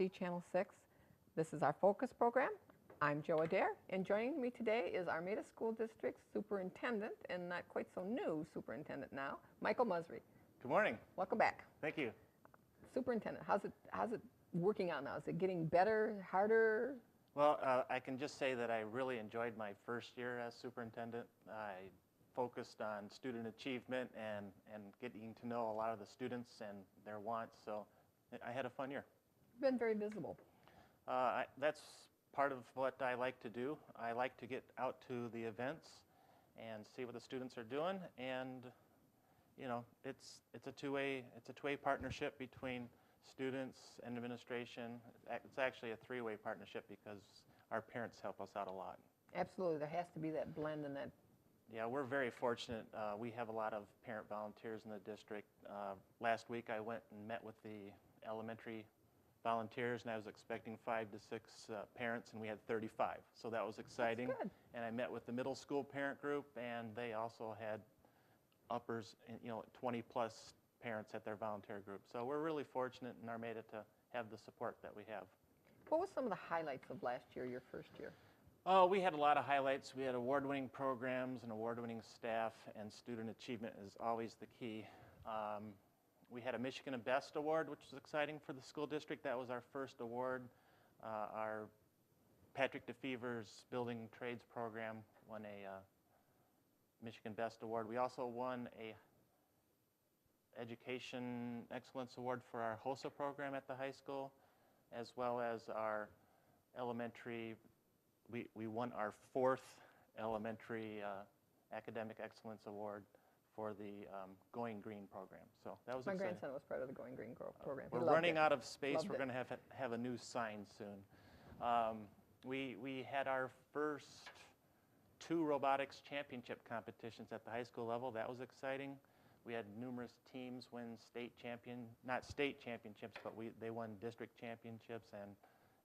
NEMCtv6. This is our focus program. I'm Joe Adair, and joining me today is Armada School District Superintendent, and not quite so new superintendent now, Michael Musary. Good morning. Welcome back. Thank you. Superintendent, how's it working out now? Is it getting better, harder? Well, I can just say that I really enjoyed my first year as superintendent. I focused on student achievement and getting to know a lot of the students and their wants, so I had a fun year. You've been very visible. That's part of what I like to do. I like to get out to the events and see what the students are doing, and you know, it's a two-way partnership between students and administration. It's actually a three-way partnership because our parents help us out a lot. Absolutely, there has to be that blend and that. Yeah, we're very fortunate. We have a lot of parent volunteers in the district. Last week I went and met with the elementary volunteers, and I was expecting 5 to 6 parents, and we had 35. So that was exciting. That's good. And I met with the middle school parent group, and they also had uppers, 20 plus parents at their volunteer group. So we're really fortunate in Armada to have the support that we have. What were some of the highlights of last year, your first year? Oh, we had a lot of highlights. We had award-winning programs and award-winning staff, and student achievement is always the key. We had a Michigan Best Award, which was exciting for the school district. That was our first award. Our Patrick DeFever's Building Trades program won a Michigan Best Award. We also won a Education Excellence Award for our HOSA program at the high school, as well as our elementary. We won our 4th elementary Academic Excellence Award for the Going Green program. So that was My exciting. grandson was part of the Going Green program. We're running out of space. Loved We're it. going to have a new sign soon. We had our first 2 robotics championship competitions at the high school level. That was exciting. We had numerous teams win not state championships, but they won district championships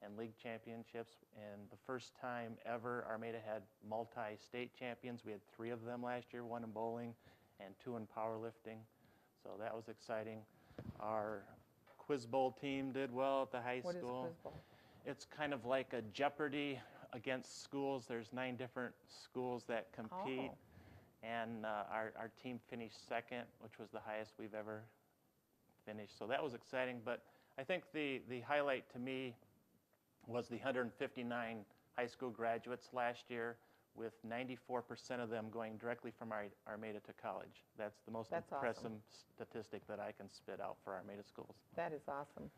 and league championships. And the first time ever, Armada had multi-state champions. We had 3 of them last year, 1 in bowling and 2 in powerlifting. So that was exciting. Our Quiz Bowl team did well at the high school. What is Quiz Bowl? It's kind of like a Jeopardy against schools. There's 9 different schools that compete. Oh. And our team finished 2nd, which was the highest we've ever finished. So that was exciting. But I think the highlight to me was the 159 high school graduates last year, with 94% of them going directly from Armada to college. That's the most impressive awesome. statistic that I can spit out for Armada schools. That is awesome.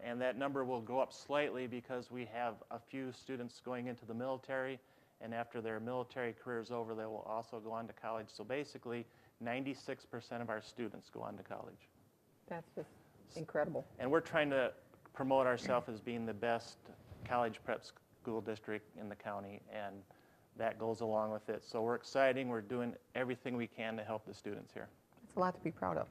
And that number will go up slightly because we have a few students going into the military, and after their military career is over, they will also go on to college. So basically, 96% of our students go on to college. That's just incredible. And we're trying to promote ourselves as being the best college prep school district in the county, and that goes along with it. So we're exciting. We're doing everything we can to help the students here. That's a lot to be proud of.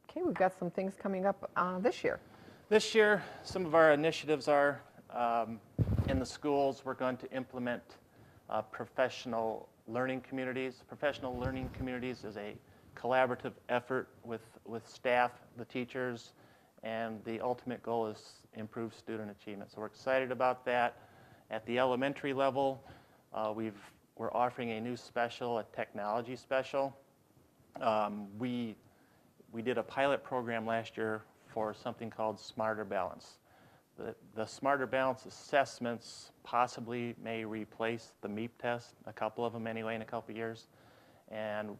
Okay, we've got some things coming up this year. This year, some of our initiatives are in the schools. We're going to implement professional learning communities. Professional learning communities is a collaborative effort with staff, the teachers, and the ultimate goal is improve student achievement. So we're excited about that. At the elementary level, we're offering a new special, a technology special. We did a pilot program last year for something called Smarter Balance. The Smarter Balance assessments possibly may replace the MEP test, a couple of them anyway in a couple of years. And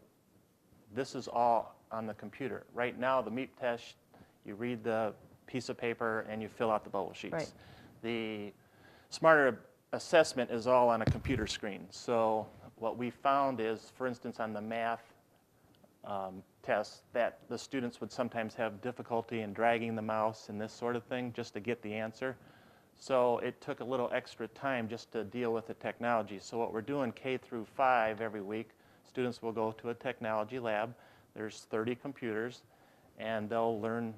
this is all on the computer. Right now, the MEP test, you read the piece of paper and you fill out the bubble sheets. Right. The Smarter assessment is all on a computer screen. So what we found is, for instance, on the math tests, that the students would sometimes have difficulty in dragging the mouse and this sort of thing just to get the answer. So it took a little extra time just to deal with the technology. So what we're doing K through 5 every week, students will go to a technology lab. There's 30 computers, and they'll learn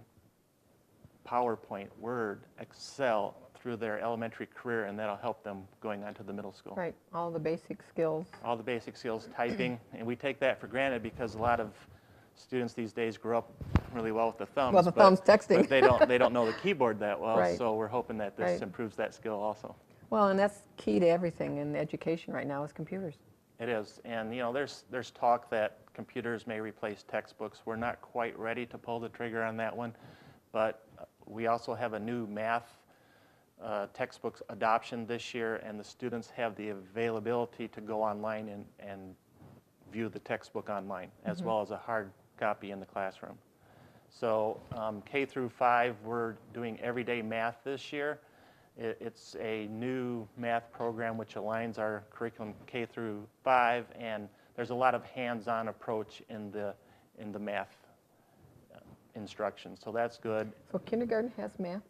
PowerPoint, Word, Excel through their elementary career, and that'll help them going on to the middle school. Right, all the basic skills. All the basic skills, typing, and we take that for granted because a lot of students these days grow up really well with the thumbs. Well, the thumbs texting. But they don't know the keyboard that well, Right. so we're hoping that this Right. improves that skill also. Well, and that's key to everything in education right now is computers. It is, and there's talk that computers may replace textbooks. We're not quite ready to pull the trigger on that one, but we also have a new math textbooks adoption this year, and the students have the availability to go online and view the textbook online, as well as a hard copy in the classroom. So K through 5, we're doing everyday math this year. It's a new math program which aligns our curriculum K through 5, and there's a lot of hands-on approach in the math instruction, so that's good. So kindergarten has math?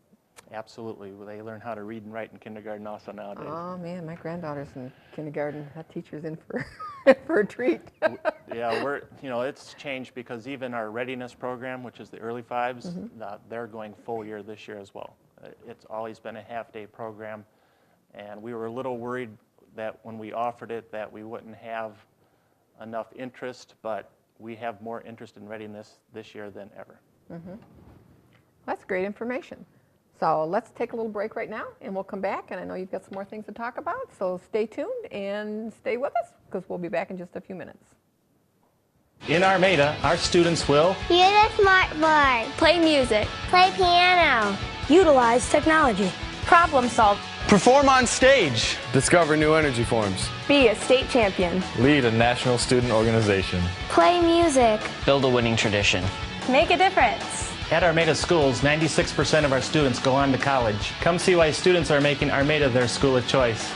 Absolutely. They learn how to read and write in kindergarten also nowadays. Oh man, my granddaughter's in kindergarten. That teacher's in for for a treat. Yeah, it's changed because even our readiness program, which is the early 5s, they're going full year this year as well. It's always been a half-day program, and we were a little worried that when we offered it that we wouldn't have enough interest, but we have more interest in readiness this year than ever. That's great information. So let's take a little break right now, and we'll come back, and I know you've got some more things to talk about, so stay tuned and stay with us, because we'll be back in just a few minutes. In Armada, our students will use a smart board, Play music. play piano, Utilize technology. Problem solve. perform on stage, Discover new energy forms. Be a state champion. Lead a national student organization. play music. Build a winning tradition. Make a difference. At Armada schools, 96% of our students go on to college. Come see why students are making Armada their school of choice.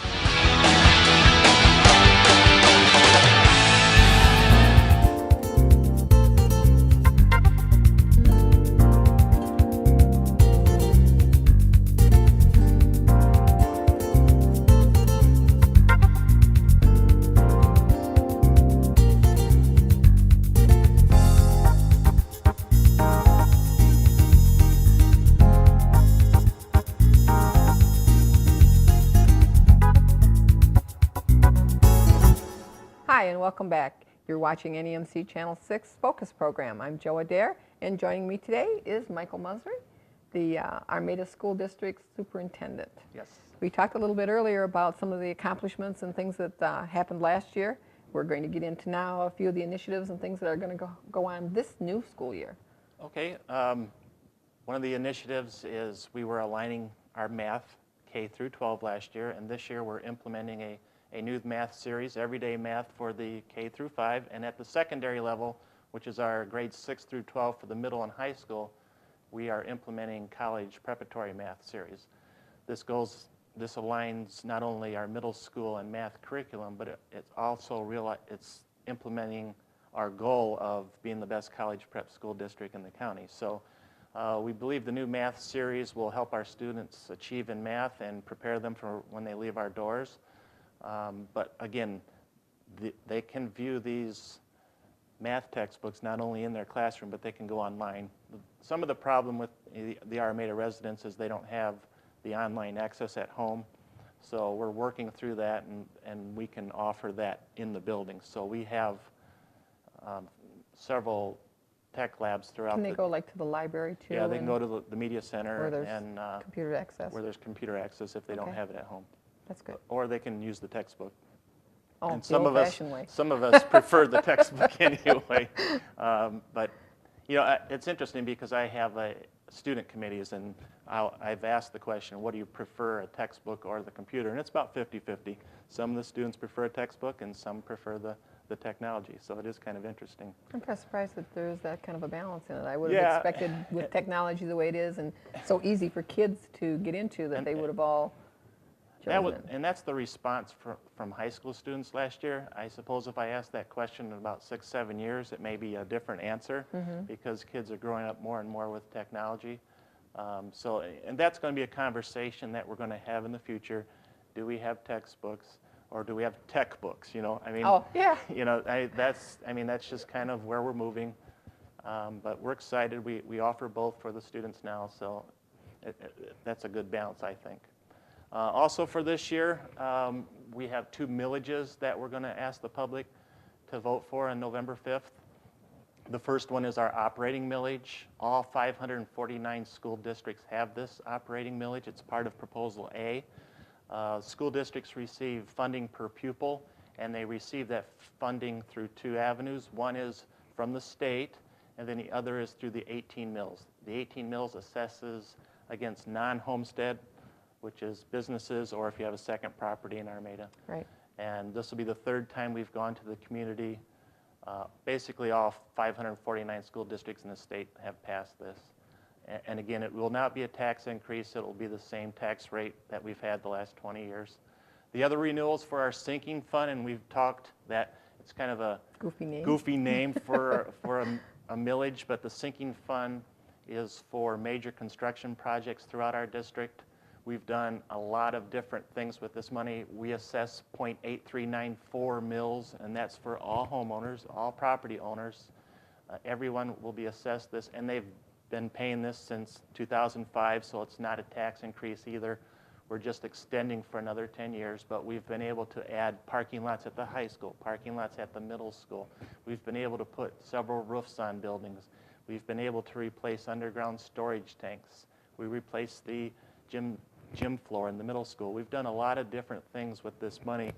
Hi, and welcome back. You're watching NEMC Channel 6 Focus Program. I'm Joe Adair, and joining me today is Michael Musary, the Armada School District Superintendent. Yes. We talked a little bit earlier about some of the accomplishments and things that happened last year. We're going to get into now a few of the initiatives and things that are going to go on this new school year. Okay. One of the initiatives is we were aligning our math K through 12 last year, and this year we're implementing a new math series, everyday math for the K through 5, and at the secondary level, which is our grades 6 through 12 for the middle and high school, we are implementing college preparatory math series. This aligns not only our middle school and math curriculum, but it's also it's implementing our goal of being the best college prep school district in the county. So we believe the new math series will help our students achieve in math and prepare them for when they leave our doors. But again, they can view these math textbooks not only in their classroom, but they can go online. Some of the problem with the Armada residents is they don't have the online access at home. So we're working through that, and we can offer that in the building. So we have several tech labs throughout. Can they go like to the library too? Yeah, they can go to the media center where there's and computer access. where there's computer access if they don't have it at home. That's good. Or they can use the textbook. Oh, And the old-fashioned way. some of us prefer the textbook anyway. But it's interesting because I have student committees, and I've asked the question, what do you prefer, a textbook or the computer? And it's about 50-50. Some of the students prefer a textbook, and some prefer the technology. So it is kind of interesting. I'm kind of surprised that there's that kind of a balance in it. I would have expected with technology the way it is and so easy for kids to get into that they would have all chosen it. And that's the response from high school students last year. I suppose if I asked that question in about 6-7 years, it may be a different answer because kids are growing up more and more with technology. And that's going to be a conversation that we're going to have in the future. Do we have textbooks or do we have tech books? Oh, yeah. That's just kind of where we're moving. But we're excited. We offer both for the students now, so that's a good balance, I think. Also for this year, we have 2 millages that we're going to ask the public to vote for on November 5th. The first one is our operating millage. All 549 school districts have this operating millage. It's part of Proposal A. School districts receive funding per pupil, and they receive that funding through two avenues. One is from the state, and then the other is through the 18 mills. The 18 mills assesses against non-homestead, which is businesses, or if you have a second property in Armada. Right. And this will be the third time we've gone to the community. Basically, all 549 school districts in the state have passed this. And again, it will not be a tax increase. It will be the same tax rate that we've had the last 20 years. The other renewals for our sinking fund, and we've talked that it's kind of a goofy name for a millage, but the sinking fund is for major construction projects throughout our district. We've done a lot of different things with this money. We assess 0.8394 mills, and that's for all homeowners, all property owners. Everyone will be assessed this, and they've been paying this since 2005, so it's not a tax increase either. We're just extending for another 10 years, but we've been able to add parking lots at the high school, parking lots at the middle school. We've been able to put several roofs on buildings. We've been able to replace underground storage tanks. We replaced the gym floor in the middle school. We've done a lot of different things with this money,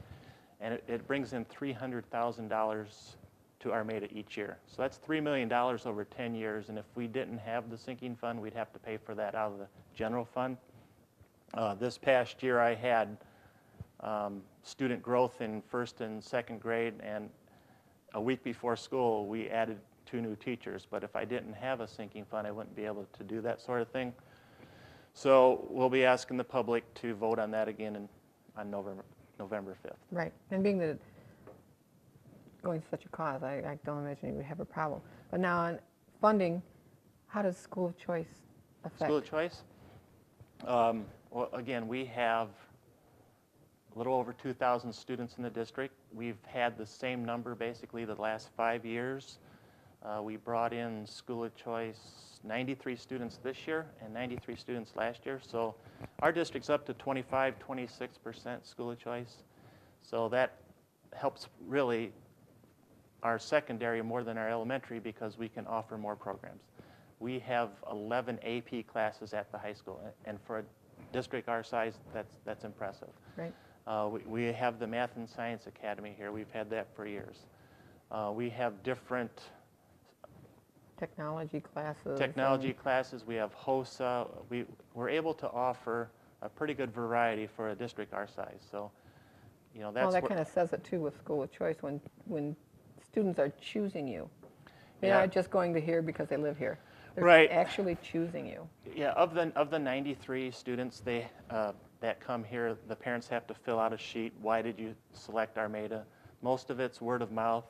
and it brings in $300,000 to Armada each year. So that's $3 million over 10 years, and if we didn't have the sinking fund, we'd have to pay for that out of the general fund. This past year I had student growth in first and second grade, and a week before school we added 2 new teachers, but if I didn't have a sinking fund, I wouldn't be able to do that sort of thing. So we'll be asking the public to vote on that again on November 5th. Right. And being that it's going to such a cause, I don't imagine you would have a problem. But now on funding, how does school of choice affect? School of choice? Well, again, we have a little over 2,000 students in the district. We've had the same number basically the last 5 years. We brought in school of choice 93 students this year and 93 students last year. So our district's up to 25, 26% school of choice. So that helps really our secondary more than our elementary because we can offer more programs. We have 11 AP classes at the high school, and for a district our size, that's impressive. Right. We have the Math and Science Academy here. We've had that for years. We have different technology classes. Classes. We have HOSA. We're able to offer a pretty good variety for a district our size. So, you know, that's well, that kind of says it too with school of choice when students are choosing you. They're Yeah. not just going to here because they live here. They're Right. actually choosing you. Yeah, of the 93 students that come here, the parents have to fill out a sheet. Why did you select Armada? Most of it's word of mouth,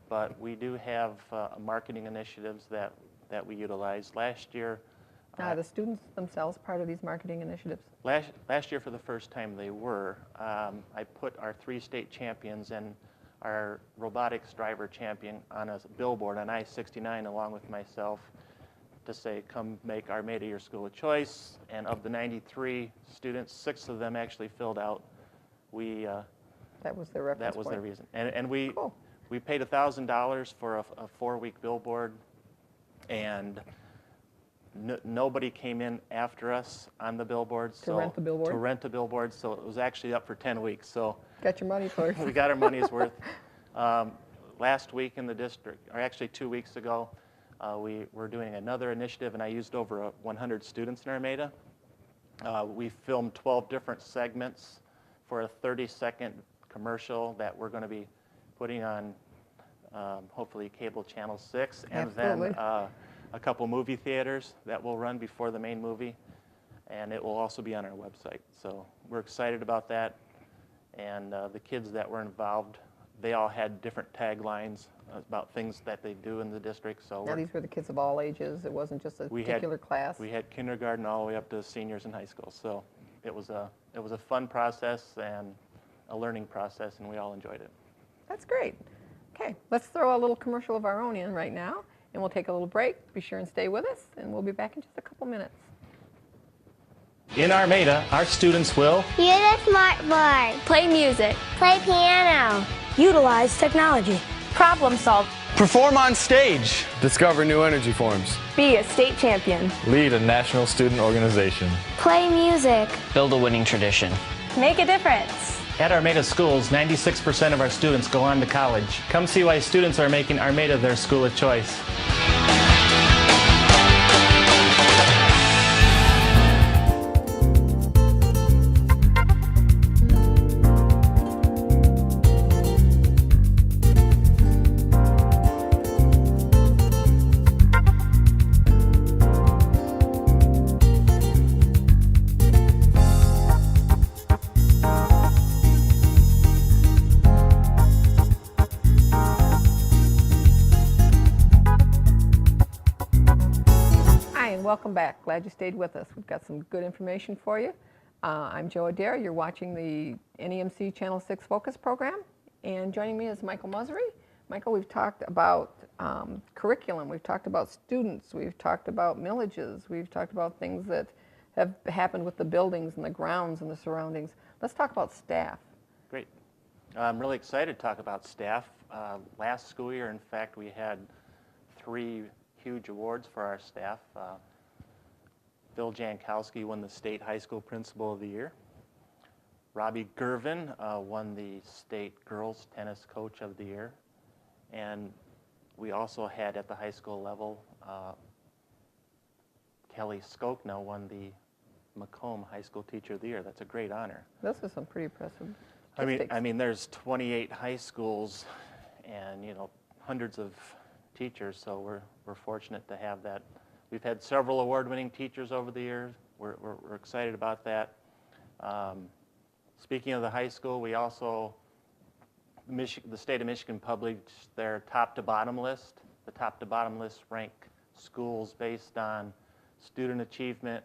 but we do have marketing initiatives that we utilize. Last year, Now, are the students themselves part of these marketing initiatives? last year for the first time they were. I put our 3 state champions and our robotics driver champion on a billboard on I-69 along with myself to say, come make Armada your school of choice. And of the 93 students, 6 of them actually filled out. That was their reference That was point. their reason. And we Cool. we paid $1,000 for a 4-week billboard, and nobody came in after us on the billboard. To rent the billboard? To rent a billboard, so it was actually up for 10 weeks. So Got your money for it. we got our money's worth. Last week in the district, or actually 2 weeks ago, we were doing another initiative, and I used over 100 students in Armada. We filmed 12 different segments for a 30-second commercial that we're going to be putting on hopefully cable channel 6, and Absolutely. then a couple movie theaters that will run before the main movie, and it will also be on our website. So we're excited about that, and the kids that were involved, they all had different taglines about things that they do in the district. So Now, these were the kids of all ages. It wasn't just a particular class. We had kindergarten all the way up to seniors in high school. So it was a fun process and a learning process, and we all enjoyed it. That's great. Okay, let's throw a little commercial of our own in right now, and we'll take a little break. Be sure and stay with us, and we'll be back in just a couple minutes. In Armada, our students will Use a smart board. Play music. Play piano. Utilize technology. Problem solve. Perform on stage. Discover new energy forms. Be a state champion. Lead a national student organization. Play music. Build a winning tradition. Make a difference. At Armada schools, 96% of our students go on to college. Come see why students are making Armada their school of choice. Welcome back. Glad you stayed with us. We've got some good information for you. I'm Joe Adair. You're watching the NEMC Channel 6 Focus program. And joining me is Michael Musary. Michael, we've talked about curriculum. We've talked about students. We've talked about millages. We've talked about things that have happened with the buildings and the grounds and the surroundings. Let's talk about staff. Great. I'm really excited to talk about staff. Last school year, in fact, we had 3 huge awards for our staff. Phil Jankowski won the State High School Principal of the Year. Robbie Gervin won the State Girls Tennis Coach of the Year. And we also had at the high school level, Kelly Skokna won the Macomb High School Teacher of the Year. That's a great honor. Those are some pretty impressive statistics. I mean, there's 28 high schools and, you know, hundreds of teachers, so we're fortunate to have that. We've had several award-winning teachers over the years. We're excited about that. Speaking of the high school, we also, the state of Michigan published their top to bottom list. The top to bottom list rank schools based on student achievement,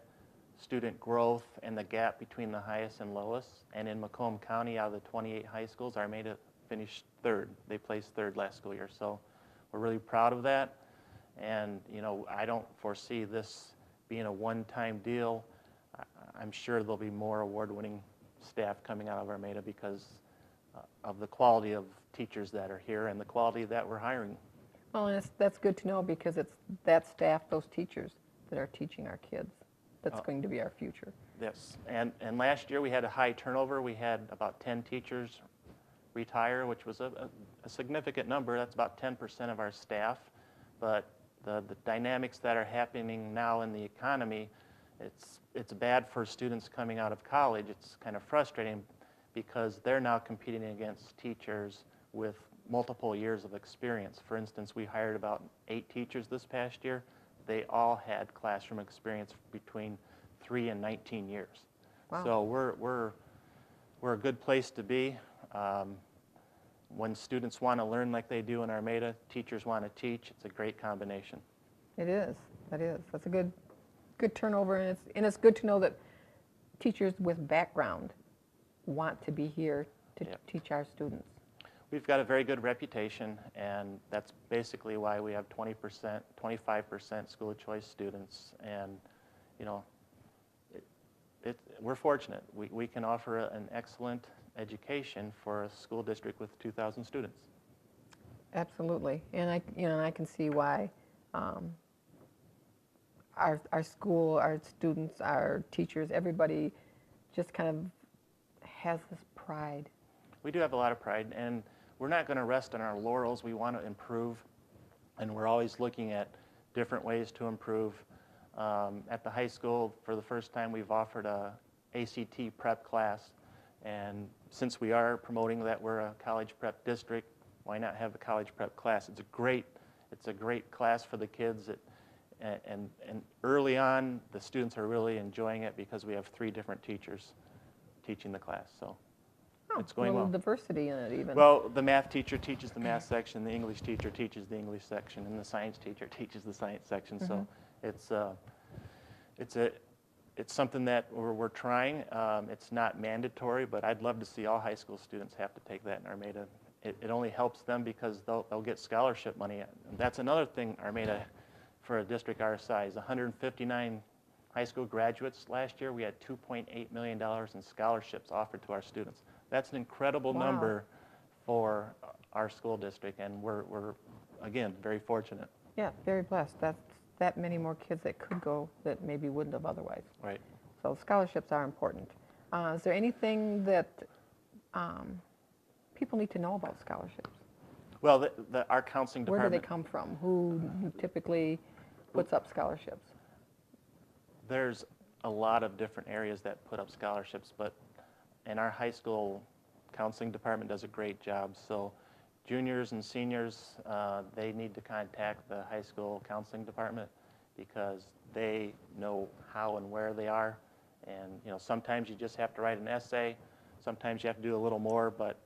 student growth, and the gap between the highest and lowest. And in Macomb County, out of the 28 high schools, Armada finished 3rd. They placed 3rd last school year. So we're really proud of that. And, you know, I don't foresee this being a one-time deal. I'm sure there'll be more award-winning staff coming out of Armada because of the quality of teachers that are here and the quality that we're hiring. Well, and that's good to know because it's that staff, those teachers that are teaching our kids. That's going to be our future. Yes, and last year we had a high turnover. We had about 10 teachers retire, which was a significant number. That's about 10% of our staff. But the dynamics that are happening now in the economy, it's bad for students coming out of college. It's kind of frustrating because they're now competing against teachers with multiple years of experience. For instance, we hired about 8 teachers this past year. They all had classroom experience between 3 and 19 years. Wow. So we're a good place to be. When students want to learn like they do in Armada, teachers want to teach. It's a great combination. It is. That is. That's a good turnover, and it's good to know that teachers with background want to be here to teach our students. We've got a very good reputation, and that's basically why we have 20%, 25% school of choice students. And, you know, we're fortunate. We can offer an excellent education for a school district with 2,000 students. Absolutely, and I can see why our school, our students, our teachers, everybody just kind of has this pride. We do have a lot of pride, and we're not going to rest on our laurels. We want to improve, and we're always looking at different ways to improve. At the high school, for the first time, we've offered a ACT prep class, and since we are promoting that we're a college prep district, why not have a college prep class? It's a great class for the kids. And early on, the students are really enjoying it because we have 3 different teachers teaching the class. So it's going a well. little diversity in it even. Well, the math teacher teaches the math section, the English teacher teaches the English section, and the science teacher teaches the science section. So it's something that we're trying. It's not mandatory, but I'd love to see all high school students have to take that in Armada. It only helps them because they'll get scholarship money. And that's another thing Armada, for a district our size, 159 high school graduates last year. We had $2.8 million in scholarships offered to our students. That's an incredible number for our school district, and we're again, very fortunate. Yeah, very blessed. That's that many more kids that could go that maybe wouldn't have otherwise. Right. So scholarships are important. Is there anything that people need to know about scholarships? Well, our counseling Where do department. they come from? Who typically puts up scholarships? There's a lot of different areas that put up scholarships, but in our high school counseling department does a great job. So juniors and seniors, they need to contact the high school counseling department because they know how and where they are. And sometimes you just have to write an essay. Sometimes you have to do a little more, but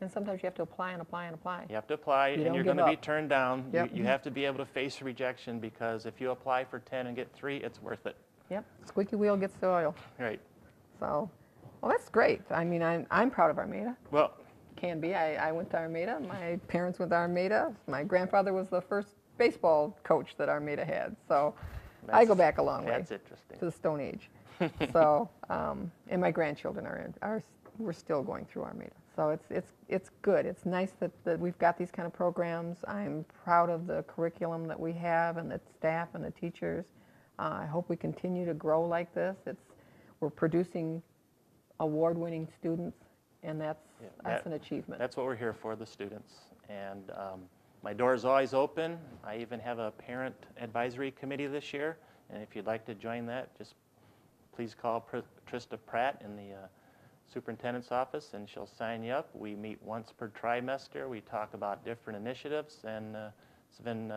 And sometimes you have to apply and apply and apply. you have to apply, You and don't you're give going to be up. turned down. Yep. You have to be able to face rejection because if you apply for 10 and get 3, it's worth it. Yep, squeaky wheel gets the oil. Right. So, well, that's great. I mean, I'm proud of Armada. Well, Can be. I went to Armada. My parents went to Armada. My grandfather was the first baseball coach that Armada had. So I go back a long way that's interesting. to the Stone Age. So, and my grandchildren we're still going through Armada. So it's good. It's nice that we've got these kind of programs. I'm proud of the curriculum that we have and the staff and the teachers. I hope we continue to grow like this. We're producing award-winning students, and that's an achievement. That's what we're here for, the students. And my door is always open. I even have a parent advisory committee this year, and if you'd like to join that, just please call Trista Pratt in the superintendent's office, and she'll sign you up. We meet once per trimester. We talk about different initiatives, and it's been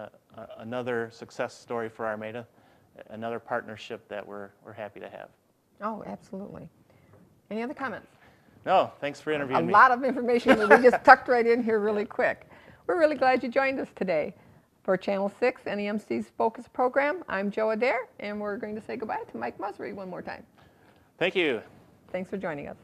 another success story for Armada, another partnership that we're happy to have. Oh, absolutely. Any other comments? No, thanks for interviewing me. A lot of information that we just tucked right in here really quick. We're really glad you joined us today. For Channel 6, NEMC's Focus program, I'm Joe Adair, and we're going to say goodbye to Mike Musary one more time. Thank you. Thanks for joining us.